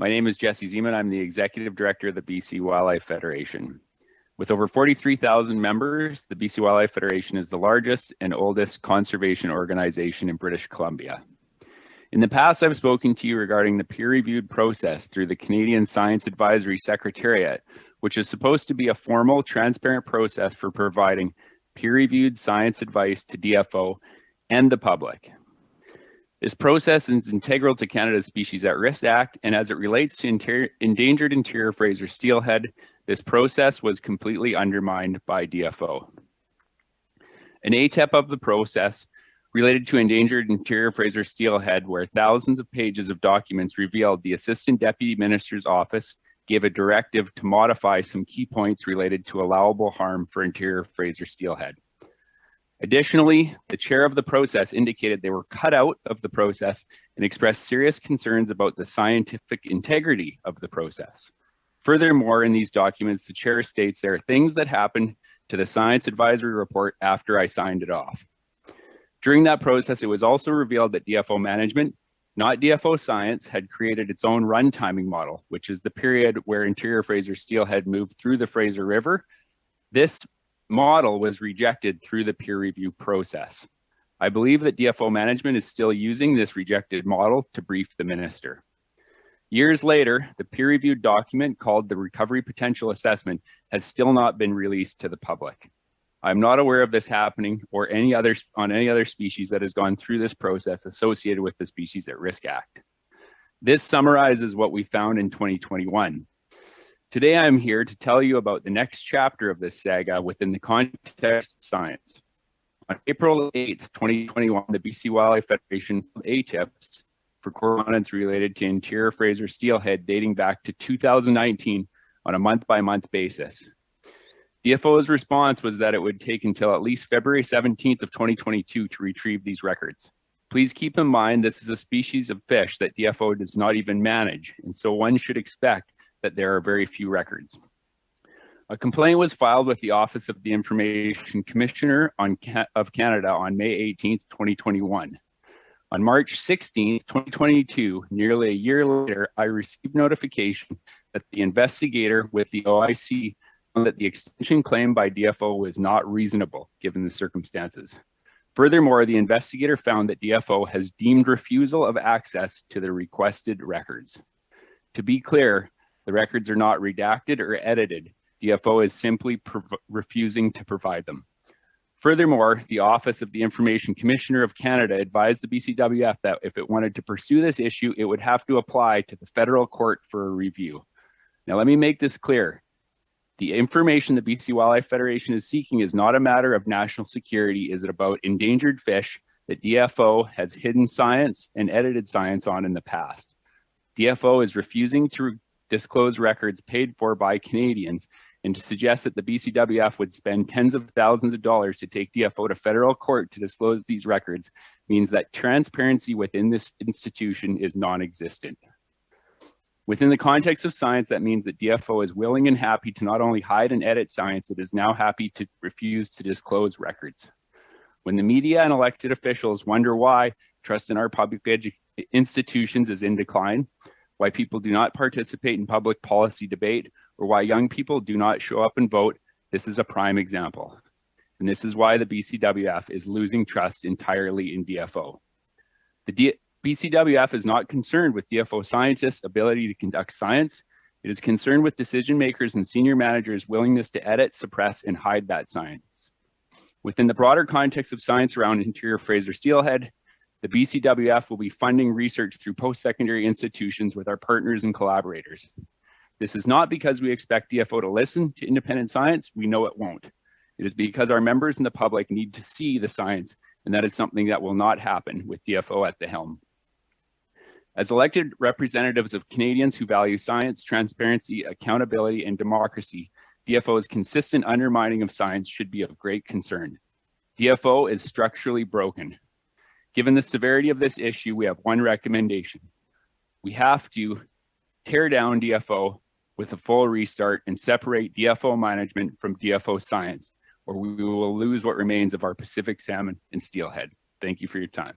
My name is Jesse Zeman. I'm the Executive Director of the BC Wildlife Federation. With over 43,000 members, the BC Wildlife Federation is the largest and oldest conservation organization in British Columbia. In the past, I've spoken to you regarding the peer-reviewed process through the Canadian Science Advisory Secretariat, which is supposed to be a formal, transparent process for providing peer-reviewed science advice to DFO and the public. This process is integral to Canada's Species at Risk Act, and as it relates to endangered interior Fraser steelhead, this process was completely undermined by DFO. An ATEP of the process related to endangered interior Fraser steelhead, where thousands of pages of documents revealed the Assistant Deputy Minister's office gave a directive to modify some key points related to allowable harm for interior Fraser steelhead. Additionally, the chair of the process indicated they were cut out of the process and expressed serious concerns about the scientific integrity of the process. Furthermore, in these documents, the chair states there are things that happened to the science advisory report after I signed it off. During that process, it was also revealed that DFO management, not DFO science, had created its own run timing model, which is the period where interior Fraser steelhead moved through the Fraser River. This model was rejected through the peer review process. I believe that DFO management is still using this rejected model to brief the minister. Years later, the peer-reviewed document called the Recovery Potential Assessment has still not been released to the public. I'm not aware of this happening or any other species that has gone through this process associated with the Species at Risk Act. This summarizes what we found in 2021. Today, I'm here to tell you about the next chapter of this saga within the context of science. On April 8th, 2021, the BC Wildlife Federation filed ATIPs for correspondence related to interior Fraser steelhead dating back to 2019 on a month-by-month basis. DFO's response was that it would take until at least February 17th of 2022 to retrieve these records. Please keep in mind this is a species of fish that DFO does not even manage, and so one should expect that there are very few records. A complaint was filed with the Office of the Information Commissioner of Canada on May 18th, 2021. On March 16th, 2022, nearly a year later, I received notification that the investigator with the OIC found that the extension claim by DFO was not reasonable given the circumstances. Furthermore, the investigator found that DFO has deemed refusal of access to the requested records. To be clear, the records are not redacted or edited. DFO is simply refusing to provide them. Furthermore, the Office of the Information Commissioner of Canada advised the BCWF that if it wanted to pursue this issue, it would have to apply to the federal court for a review. Now, let me make this clear. The information the BC Wildlife Federation is seeking is not a matter of national security. Is it about endangered fish that DFO has hidden science and edited science on in the past? DFO is refusing to disclose records paid for by Canadians, and to suggest that the BCWF would spend tens of thousands of dollars to take DFO to federal court to disclose these records means that transparency within this institution is non-existent. Within the context of science, that means that DFO is willing and happy to not only hide and edit science, it is now happy to refuse to disclose records. When the media and elected officials wonder why trust in our public institutions is in decline, why people do not participate in public policy debate, or why young people do not show up and vote, this is a prime example. And this is why the BCWF is losing trust entirely in DFO. The BCWF is not concerned with DFO scientists' ability to conduct science. It is concerned with decision makers and senior managers' willingness to edit, suppress, and hide that science. Within the broader context of science around interior Fraser steelhead, the BCWF will be funding research through post-secondary institutions with our partners and collaborators. This is not because we expect DFO to listen to independent science. We know it won't. It is because our members and the public need to see the science, and that is something that will not happen with DFO at the helm. As elected representatives of Canadians who value science, transparency, accountability, and democracy, DFO's consistent undermining of science should be of great concern. DFO is structurally broken. Given the severity of this issue, we have one recommendation. We have to tear down DFO with a full restart and separate DFO management from DFO science, or we will lose what remains of our Pacific salmon and steelhead. Thank you for your time.